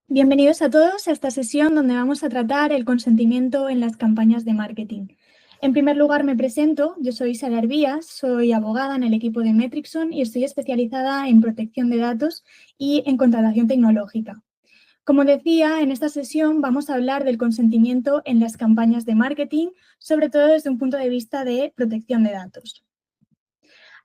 Bienvenidos a todos a esta sesión donde vamos a tratar el consentimiento en las campañas de marketing. En primer lugar me presento, yo soy Sara Hervías, soy abogada en el equipo de Metrixon y estoy especializada en protección de datos y en contratación tecnológica. Como decía, en esta sesión vamos a hablar del consentimiento en las campañas de marketing, sobre todo desde un punto de vista de protección de datos.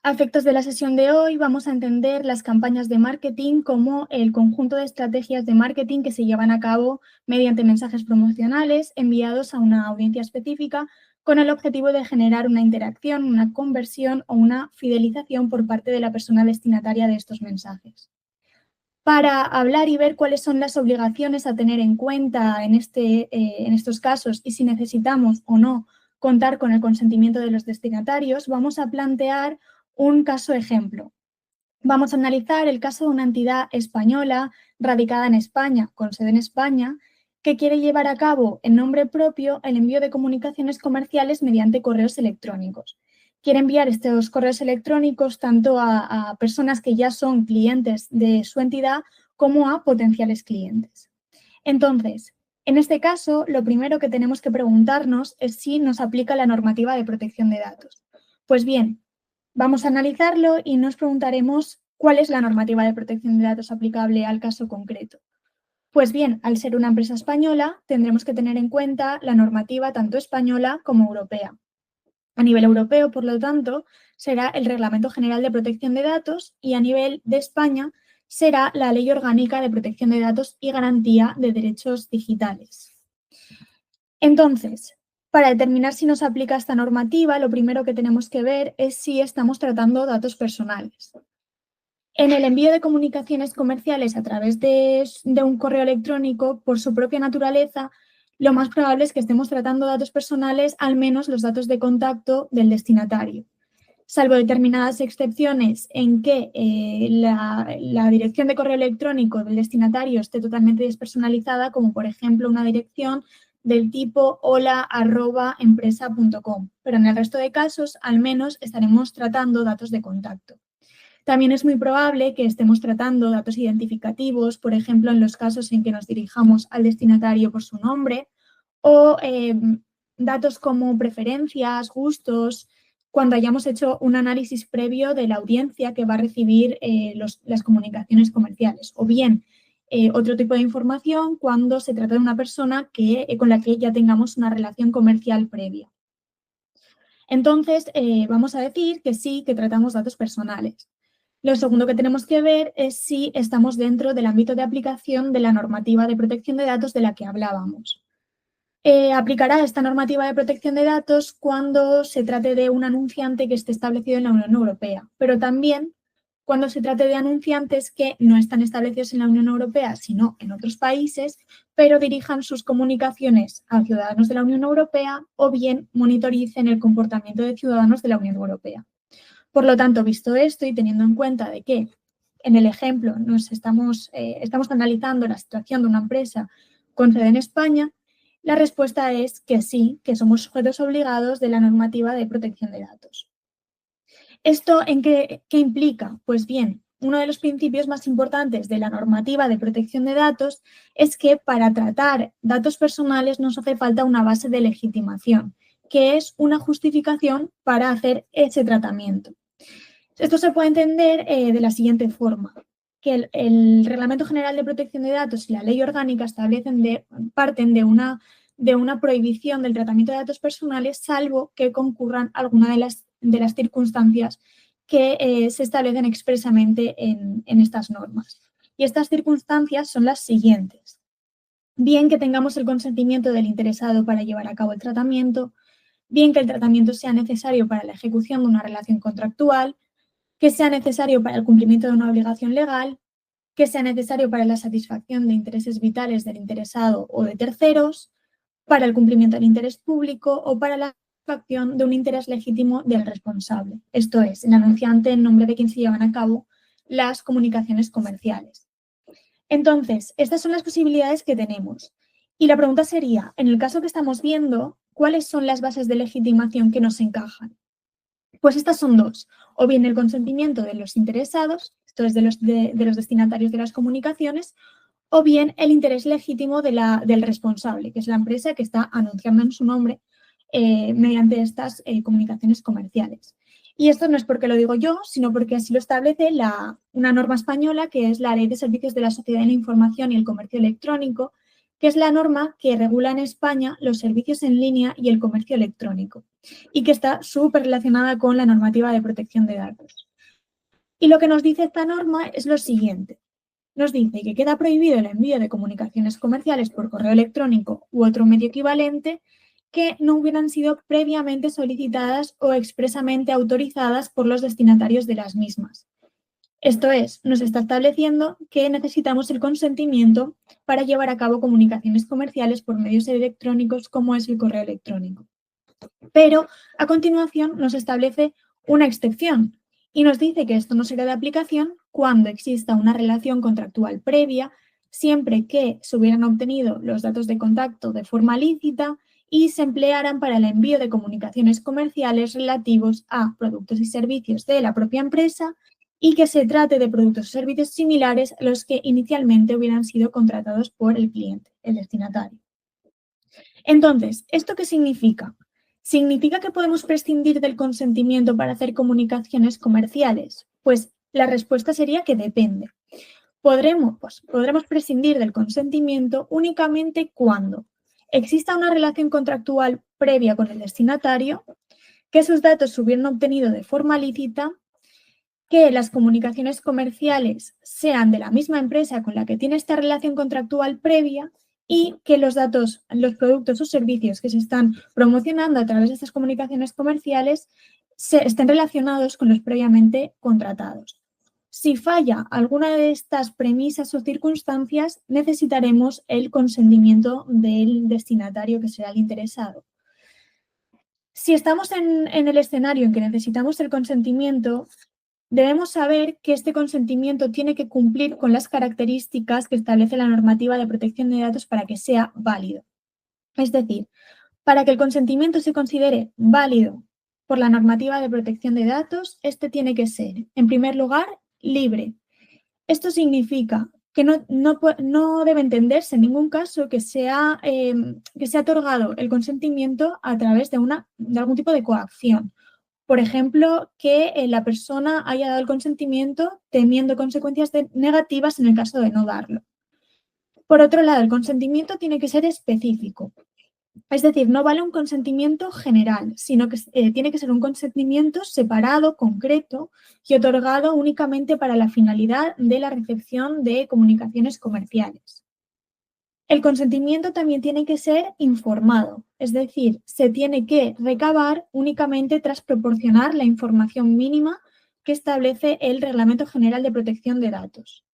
A efectos de la sesión de hoy vamos a entender las campañas de marketing como el conjunto de estrategias de marketing que se llevan a cabo mediante mensajes promocionales enviados a una audiencia específica con el objetivo de generar una interacción, una conversión o una fidelización por parte de la persona destinataria de estos mensajes. Para hablar y ver cuáles son las obligaciones a tener en cuenta en estos casos y si necesitamos o no contar con el consentimiento de los destinatarios, vamos a plantear un caso ejemplo. Vamos a analizar el caso de una entidad española radicada en España, con sede en España, que quiere llevar a cabo en nombre propio el envío de comunicaciones comerciales mediante correos electrónicos. Quiere enviar estos correos electrónicos tanto a personas que ya son clientes de su entidad como a potenciales clientes. Entonces, en este caso, lo primero que tenemos que preguntarnos es si nos aplica la normativa de protección de datos. Pues bien, vamos a analizarlo y nos preguntaremos cuál es la normativa de protección de datos aplicable al caso concreto. Pues bien, al ser una empresa española, tendremos que tener en cuenta la normativa tanto española como europea. A nivel europeo, por lo tanto, será el Reglamento General de Protección de Datos y a nivel de España será la Ley Orgánica de Protección de Datos y Garantía de Derechos Digitales. Entonces, para determinar si nos aplica esta normativa, lo primero que tenemos que ver es si estamos tratando datos personales. En el envío de comunicaciones comerciales a través de un correo electrónico, por su propia naturaleza, lo más probable es que estemos tratando datos personales, al menos los datos de contacto del destinatario. Salvo determinadas excepciones en que la dirección de correo electrónico del destinatario esté totalmente despersonalizada, como por ejemplo una dirección del tipo hola@empresa.com. Pero en el resto de casos, al menos estaremos tratando datos de contacto. También es muy probable que estemos tratando datos identificativos, por ejemplo, en los casos en que nos dirijamos al destinatario por su nombre, o datos como preferencias, gustos, cuando hayamos hecho un análisis previo de la audiencia que va a recibir las comunicaciones comerciales. O bien, otro tipo de información cuando se trata de una persona con la que ya tengamos una relación comercial previa. Entonces, vamos a decir que sí, que tratamos datos personales. Lo segundo que tenemos que ver es si estamos dentro del ámbito de aplicación de la normativa de protección de datos de la que hablábamos. Aplicará esta normativa de protección de datos cuando se trate de un anunciante que esté establecido en la Unión Europea, pero también cuando se trate de anunciantes que no están establecidos en la Unión Europea, sino en otros países, pero dirijan sus comunicaciones a ciudadanos de la Unión Europea o bien monitoricen el comportamiento de ciudadanos de la Unión Europea. Por lo tanto, visto esto y teniendo en cuenta de que en el ejemplo estamos analizando la situación de una empresa con sede en España, la respuesta es que sí, que somos sujetos obligados de la normativa de protección de datos. ¿Esto en qué implica? Pues bien, uno de los principios más importantes de la normativa de protección de datos es que para tratar datos personales nos hace falta una base de legitimación, que es una justificación para hacer ese tratamiento. Esto se puede entender de la siguiente forma, que el Reglamento General de Protección de Datos y la Ley Orgánica parten de una prohibición del tratamiento de datos personales, salvo que concurran alguna de las circunstancias que se establecen expresamente en estas normas. Y estas circunstancias son las siguientes. Bien que tengamos el consentimiento del interesado para llevar a cabo el tratamiento, bien que el tratamiento sea necesario para la ejecución de una relación contractual, que sea necesario para el cumplimiento de una obligación legal, que sea necesario para la satisfacción de intereses vitales del interesado o de terceros, para el cumplimiento del interés público o para la satisfacción de un interés legítimo del responsable, esto es, el anunciante en nombre de quien se llevan a cabo las comunicaciones comerciales. Entonces, estas son las posibilidades que tenemos. Y la pregunta sería, en el caso que estamos viendo, ¿cuáles son las bases de legitimación que nos encajan? Pues estas son dos, o bien el consentimiento de los interesados, esto es de los destinatarios de las comunicaciones, o bien el interés legítimo del responsable, que es la empresa que está anunciando en su nombre mediante estas comunicaciones comerciales. Y esto no es porque lo digo yo, sino porque así lo establece una norma española, que es la Ley de Servicios de la Sociedad de la Información y el Comercio Electrónico, que es la norma que regula en España los servicios en línea y el comercio electrónico, y que está súper relacionada con la normativa de protección de datos. Y lo que nos dice esta norma es lo siguiente. Nos dice que queda prohibido el envío de comunicaciones comerciales por correo electrónico u otro medio equivalente que no hubieran sido previamente solicitadas o expresamente autorizadas por los destinatarios de las mismas. Esto es, nos está estableciendo que necesitamos el consentimiento para llevar a cabo comunicaciones comerciales por medios electrónicos como es el correo electrónico. Pero a continuación nos establece una excepción y nos dice que esto no será de aplicación cuando exista una relación contractual previa, siempre que se hubieran obtenido los datos de contacto de forma lícita y se emplearan para el envío de comunicaciones comerciales relativos a productos y servicios de la propia empresa y que se trate de productos o servicios similares a los que inicialmente hubieran sido contratados por el cliente, el destinatario. Entonces, ¿esto qué significa? ¿Significa que podemos prescindir del consentimiento para hacer comunicaciones comerciales? Pues la respuesta sería que depende. Podremos prescindir del consentimiento únicamente cuando exista una relación contractual previa con el destinatario, que sus datos se hubieran obtenido de forma lícita, que las comunicaciones comerciales sean de la misma empresa con la que tiene esta relación contractual previa y que los datos, los productos o servicios que se están promocionando a través de estas comunicaciones comerciales estén relacionados con los previamente contratados. Si falla alguna de estas premisas o circunstancias, necesitaremos el consentimiento del destinatario, que será el interesado. Si estamos en el escenario en que necesitamos el consentimiento, debemos saber que este consentimiento tiene que cumplir con las características que establece la normativa de protección de datos para que sea válido. Es decir, para que el consentimiento se considere válido por la normativa de protección de datos, este tiene que ser, en primer lugar, libre. Esto significa que no debe entenderse en ningún caso que sea otorgado el consentimiento a través de algún tipo de coacción. Por ejemplo, que la persona haya dado el consentimiento temiendo consecuencias negativas en el caso de no darlo. Por otro lado, el consentimiento tiene que ser específico. Es decir, no vale un consentimiento general, sino que tiene que ser un consentimiento separado, concreto y otorgado únicamente para la finalidad de la recepción de comunicaciones comerciales. El consentimiento también tiene que ser informado, es decir, se tiene que recabar únicamente tras proporcionar la información mínima que establece el Reglamento General de Protección de Datos.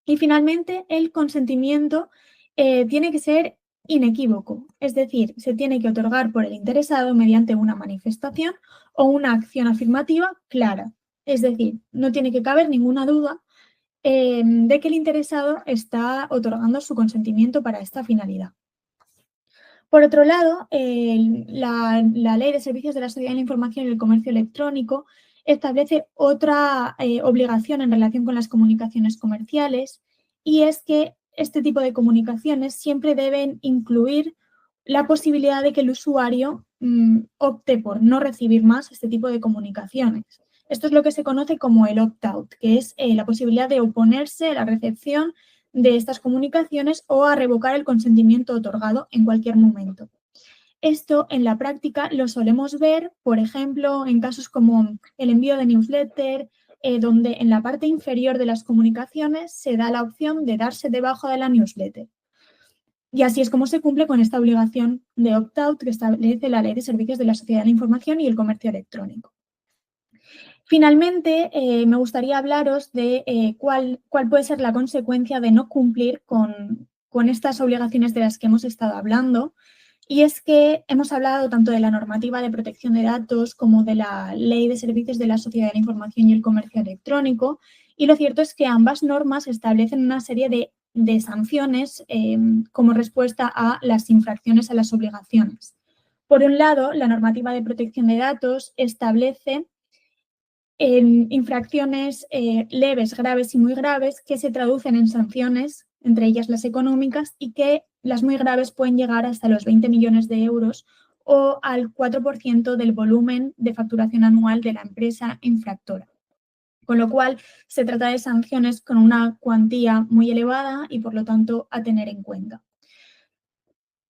Y finalmente, el consentimiento tiene que ser inequívoco, es decir, se tiene que otorgar por el interesado mediante una manifestación o una acción afirmativa clara. Es decir, no tiene que caber ninguna duda de que el interesado está otorgando su consentimiento para esta finalidad. Por otro lado, la Ley de Servicios de la Sociedad de la Información y el Comercio Electrónico establece otra obligación en relación con las comunicaciones comerciales, y es que este tipo de comunicaciones siempre deben incluir la posibilidad de que el usuario opte por no recibir más este tipo de comunicaciones. Esto es lo que se conoce como el opt-out, que es la posibilidad de oponerse a la recepción de estas comunicaciones o a revocar el consentimiento otorgado en cualquier momento. Esto en la práctica lo solemos ver, por ejemplo, en casos como el envío de newsletter, donde en la parte inferior de las comunicaciones se da la opción de darse de baja de la newsletter. Y así es como se cumple con esta obligación de opt-out que establece la Ley de Servicios de la Sociedad de la Información y el Comercio Electrónico. Finalmente, me gustaría hablaros de cuál puede ser la consecuencia de no cumplir con estas obligaciones de las que hemos estado hablando. Y es que hemos hablado tanto de la normativa de protección de datos como de la Ley de Servicios de la Sociedad de la Información y el Comercio Electrónico. Y lo cierto es que ambas normas establecen una serie de sanciones como respuesta a las infracciones a las obligaciones. Por un lado, la normativa de protección de datos establece infracciones leves, graves y muy graves que se traducen en sanciones entre ellas las económicas, y que las muy graves pueden llegar hasta los 20 millones de euros o al 4% del volumen de facturación anual de la empresa infractora. Con lo cual, se trata de sanciones con una cuantía muy elevada y, por lo tanto, a tener en cuenta.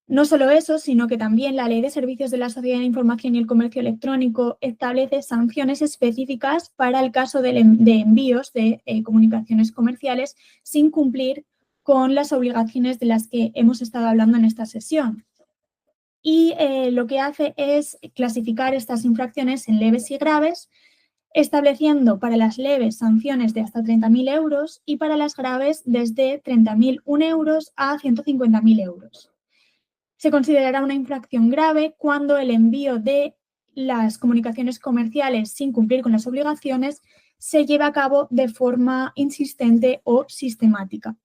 No solo eso, sino que también la Ley de Servicios de la Sociedad de Información y el Comercio Electrónico establece sanciones específicas para el caso de envíos de comunicaciones comerciales sin cumplir con las obligaciones de las que hemos estado hablando en esta sesión. Y lo que hace es clasificar estas infracciones en leves y graves, estableciendo para las leves sanciones de hasta 30.000 euros y para las graves desde 30.001 euros a 150.000 euros. Se considerará una infracción grave cuando el envío de las comunicaciones comerciales sin cumplir con las obligaciones se lleva a cabo de forma insistente o sistemática.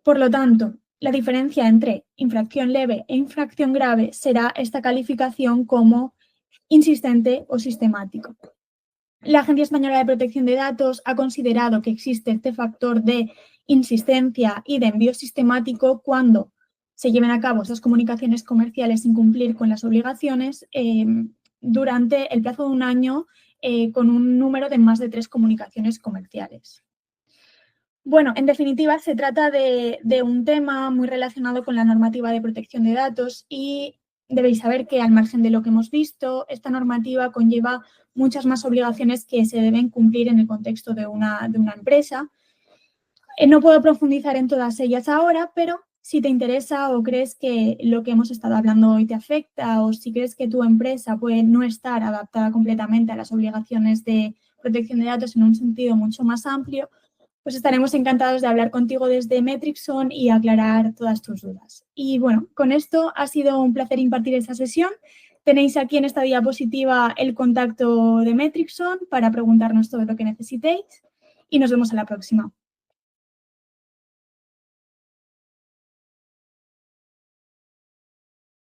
Por lo tanto, la diferencia entre infracción leve e infracción grave será esta calificación como insistente o sistemático. La Agencia Española de Protección de Datos ha considerado que existe este factor de insistencia y de envío sistemático cuando se lleven a cabo esas comunicaciones comerciales sin cumplir con las obligaciones durante el plazo de un año con un número de más de 3 comunicaciones comerciales. Bueno, en definitiva, se trata de un tema muy relacionado con la normativa de protección de datos y debéis saber que, al margen de lo que hemos visto, esta normativa conlleva muchas más obligaciones que se deben cumplir en el contexto de una empresa. No puedo profundizar en todas ellas ahora, pero si te interesa o crees que lo que hemos estado hablando hoy te afecta, o si crees que tu empresa puede no estar adaptada completamente a las obligaciones de protección de datos en un sentido mucho más amplio, pues estaremos encantados de hablar contigo desde Metrixon y aclarar todas tus dudas. Y bueno, con esto ha sido un placer impartir esta sesión. Tenéis aquí en esta diapositiva el contacto de Metrixon para preguntarnos todo lo que necesitéis y nos vemos a la próxima.